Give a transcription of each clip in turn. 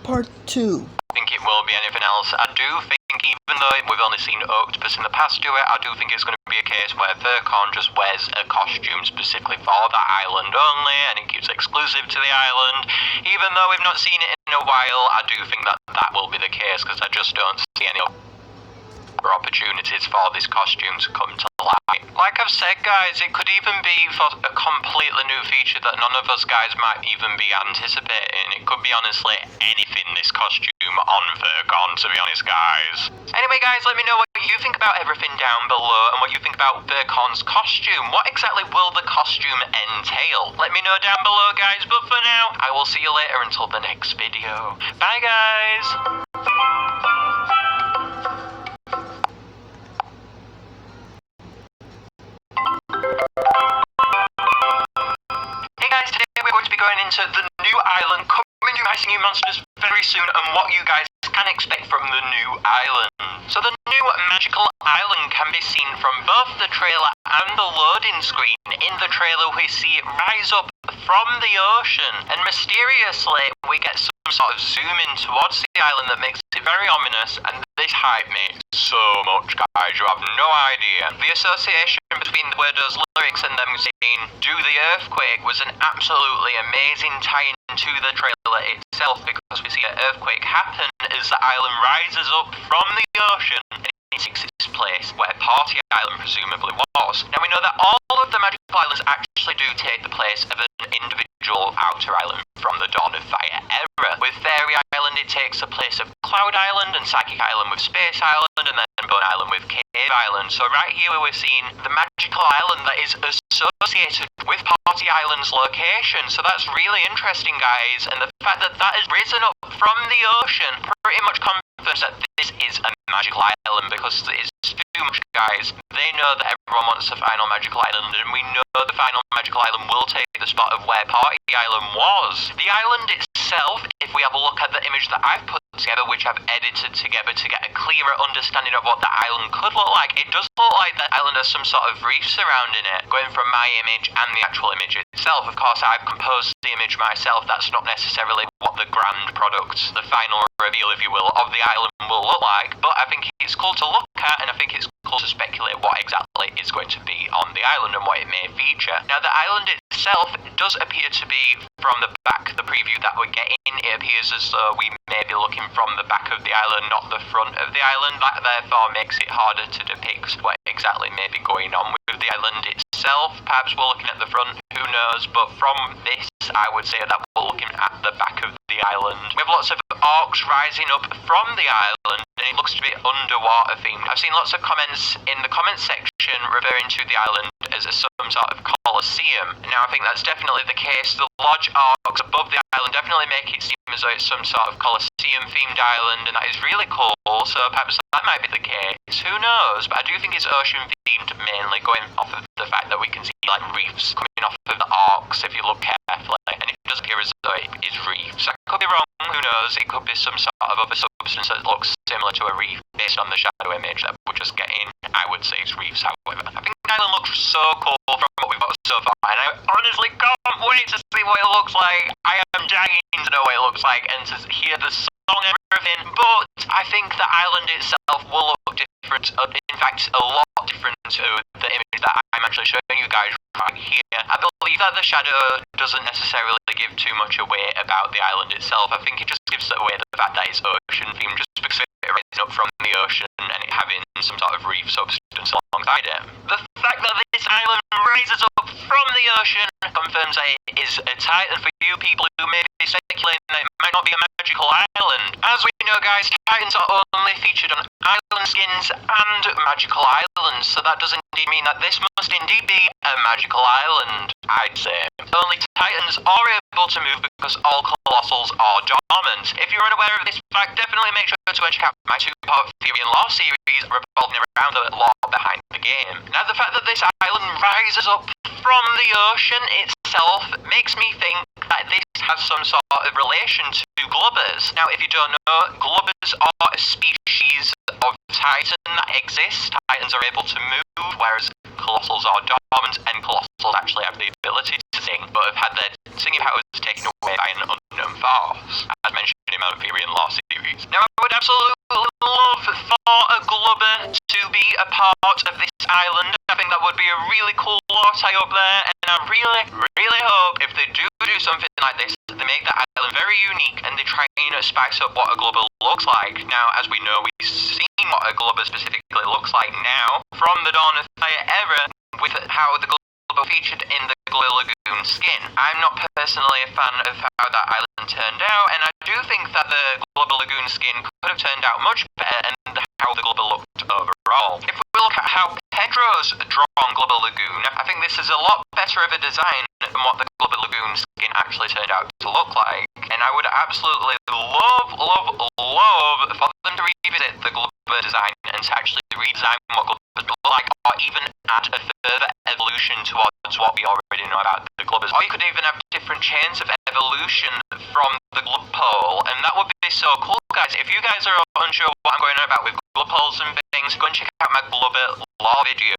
Part 2. I think it will be anything else. I do think, even though we've only seen Octopus in the past do it, I do think it's going to be a case where Vercon just wears a costume specifically for that island only, and it keeps exclusive to the island. Even though we've not seen it in a while, I do think that that will be the case, because I just don't see any other opportunities for this costume to come to light. Like I've said, guys, it could even be for a completely new feature that none of us guys might even be anticipating. It could be honestly anything, this costume on Vercon, to be honest, guys. Anyway, guys, let me know what you think about everything down below and what you think about Vercon's costume. What exactly will the costume entail? Let me know down below, guys, but for now, I will see you later until the next video. Bye, guys! Hey guys, today we're going to be going into the new island, coming to Icy New Monsters very soon, and what you guys can expect from the new island. So the new magical island can be seen from both the trailer and the loading screen. In the trailer we see it rise up from the ocean, and mysteriously we get some sort of zoom in towards the island that makes it very ominous, and this hype me so much, guys, you have no idea. The association between the Weirdo's lyrics and them saying "do the earthquake" was an absolutely amazing tie-in to the trailer itself, because we see an earthquake happen as the island rises up from the ocean and it takes its place where Party Island presumably was. Now we know that all of the magical islands actually do take the place of an individual outer island from the Dawn of Fire era. With Fairy Island it takes the place of Cloud Island, and Psychic Island with Space Island, and then Bone Island with Cave Island. So right here we're seeing the magical island that is associated with Party Island's location. So that's really interesting, guys, and the fact that that has risen up from the ocean pretty much confirms that this is a magical island, because it's too much, guys. They know that everyone wants the final magical island, and we know the final magical island will take the spot of where Party Island was. The island itself, if we have a look at the image that I've put together, which I've edited together to get a clearer understanding of what the island could look like, it does look like the island has some sort of reef surrounding it, going from my image and the actual image itself. Of course, I've composed the image myself. That's not necessarily what the grand product, the final reveal, if you will, of the island will look like, but I think it's cool to look at, and I think it's cool to speculate what exactly is going to be on the island and what it may feature. Now, the island itself does appear to be, from the back, the preview that we're getting, it appears as though we may be looking from the back of the island, not the front of the island. That therefore makes it harder to depict what exactly may be going on with the island itself. Perhaps we're looking at the front, who knows, but from this I would say that we're looking at the back of the island. We have lots of orcs rising up from the island, and it looks to be underwater themed. I've seen lots of comments in the comment section referring to the island as some sort of Colosseum. Now I think that's definitely the case. The large orcs above the island definitely make it seem as though it's some sort of Colosseum themed island, and that is really cool, so perhaps that might be the case. Who knows? But I do think it's ocean themed, mainly going off of the fact that we can see like reefs coming off of the orcs if you look carefully, and it does appear as though it is reefs. I could be wrong, who knows? It could be some sort of other substance that looks similar to a reef based on the shadow image that we're just getting. I would say it's reefs, however. I think the island looks so cool from what we've got so far, and I honestly can't wait to see what it looks like. I am dying to know what it looks like and to hear the song and everything, but I think the island itself will look different, in fact a lot different to the image that I'm actually showing you guys right here. I believe that the shadow doesn't necessarily give too much away about the island itself. I think it just gives away the fact that it's ocean themed, just because it rising up from the ocean and it having some sort of reef substance alongside it. The fact that this island rises up from the ocean confirms that it is a Titan for you people who may be speculating that it might not be a magical island. As we know, guys, Titans are only featured on island skins and magical islands, so that does indeed mean that this must indeed be a magical island, I'd say. Only Titans are able to move because all Colossals are dormant. If you're unaware of this fact, definitely make sure to check out my two-part theory and lore series revolving around the lore behind the game. Now, the fact that this island rises up from the ocean itself makes me think that this has some sort of relation to Glubbers. Now, if you don't know, Glubbers are a species of Titan that exists. Titans are able to move, whereas Colossals are dormant, and Colossals actually have the ability to sing, but have had their singing powers taken away by an unknown force. As mentioned in my theory species. Now, I would absolutely love for a Glubber to be a part of this island. I think that would be a really cool tie up there, and I really hope if they do something like this, they make the island very unique and they try and spice up what a Glubber looks like. Now, as we know, we've seen what a Glubber specifically looks like now from the Dawn of Fire era with how the Glubber featured in the Glubber Lagoon skin. I'm not personally a fan of how that island turned out, and I do think that the Glubber Lagoon skin could have turned out much better and how the Glubber looked overall. If we look at how Pedro's drawn Glubber Lagoon, I think this is a lot better of a design than what the Glubber Lagoon skin actually turned out to look like. And I would absolutely love for them to revisit the Glubber design and to actually redesign what Glubbers look like, or even add a further evolution towards what we already know about the Glubbers. Or you could even have different chains of evolution from the Glubpole, and that would be so cool, guys. If you guys are unsure what I'm going on about with Glubpoles and things, go and check out my Glubber lore video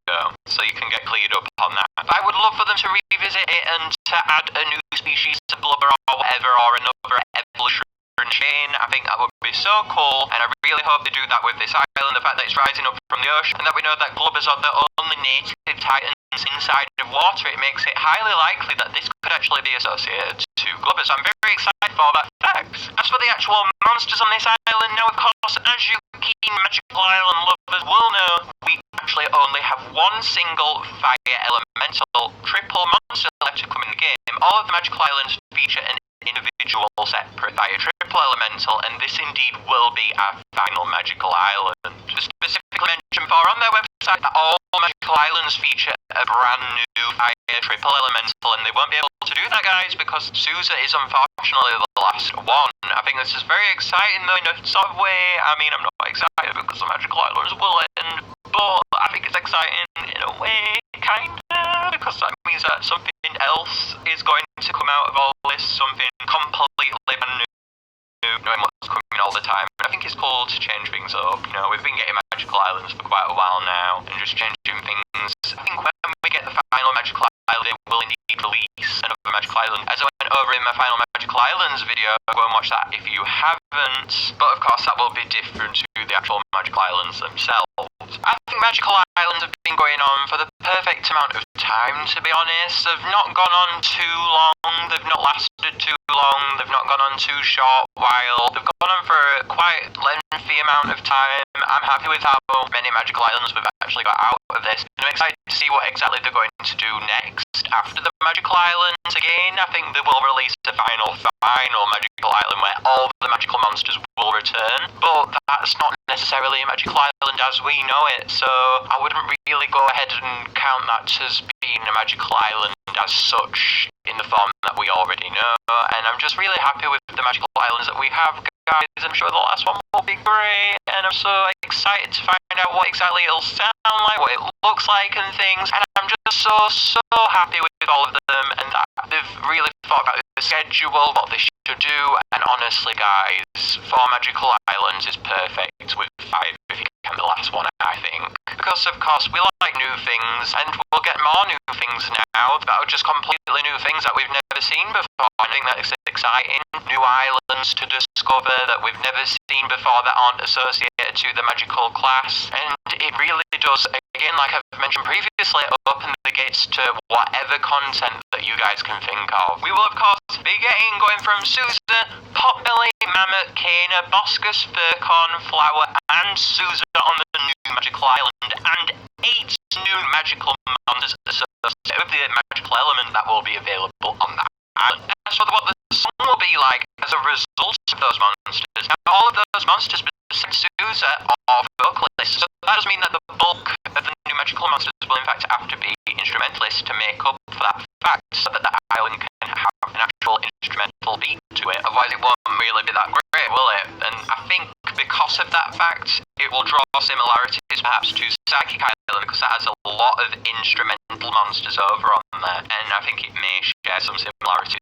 so you can get cleared up on that. But I would love for them to revisit it and to add a new species of Glubber or whatever, or another evolution chain. I think that would be so cool, and I really hope they do that with this island. The fact that it's rising up from the ocean, and that we know that Glubbers are the only native titans inside of water, it makes it highly likely that this could actually be associated to Glubbers. I'm very excited for that fact. As for the actual monsters on this island, now of course, as you keen Magical Island lovers will know, we actually only have one single fire elemental triple monster left to come in the game. All of the Magical Islands feature an individual separate fire triple elemental, and this indeed will be our final Magical Island. To specifically mention for on their website that all Magical Islands feature a brand new fire triple elemental, and they won't be able to do that, guys, because Sousa is unfortunately the last one. I think this is very exciting though in a sort of way. I mean, I'm not excited because the Magical Islands will end, but I think it's exciting in a way, kinda, because that means that something else is going to come out of all this, something completely brand new, knowing what's coming all the time. I think it's cool to change things up. You know, we've been getting Magical Islands for quite a while now, and just changing things. I think when we get the final Magical Island, it will indeed release another Magical Island. As I went over in my final Magical Islands video, go and watch that if you haven't. But of course, that will be different to the actual Magical Islands themselves. I think Magical Islands have been going on for the perfect amount of time, to be honest. They've not gone on too long, they've not lasted too long, they've not gone on too short while. They've gone on for a quite lengthy amount of time. I'm happy with how many Magical Islands we've actually got out of this, and I'm excited to see what exactly they're going to do next after the Magical Islands. Again, I think they will release the final Magical Island where all the magical monsters will return, but that's not necessarily a Magical Island as we know it, so I wouldn't really go ahead and count that as being a Magical Island as such in the form that we already know. And I'm just really happy with the Magical Islands that we have, guys. I'm sure the last one will be great, and I'm so excited to find out what exactly it'll sound like, what it looks like and things, and I'm just so happy with all of them, and that they've really thought about the schedule, what they should do, and honestly, guys, 4 Magical Islands is perfect with 5 if you count the last one, I think. Because, of course, we like new things, and we'll get more new things now that are just completely new things that we've never seen before. I think that's exciting. New islands to discover that we've never seen before that aren't associated to the magical class, and it really does, again, like I've mentioned previously, open the gates to whatever content that you guys can think of. We will, of course, be going from Sousa, Potbelly, Mammoth, Kana, Boscus, Furcorn, Flower, and Sousa on the new Magical Island, and 8 new magical monsters associated with the magical element that will be available on that island. As for what the song will be like as a result of those monsters, now all of those monsters besides Sousa are vocalists, so that does mean that the bulk of the new magical monsters will in fact have to be instrumentalists to make up for that fact, so that the island can have an actual instrumental beat to it. Otherwise it won't really be that great, will it? And I think because of that fact, it will draw similarities perhaps to Psychic Island, because that has a lot of instrumental monsters over on there, and I think it may share some similarities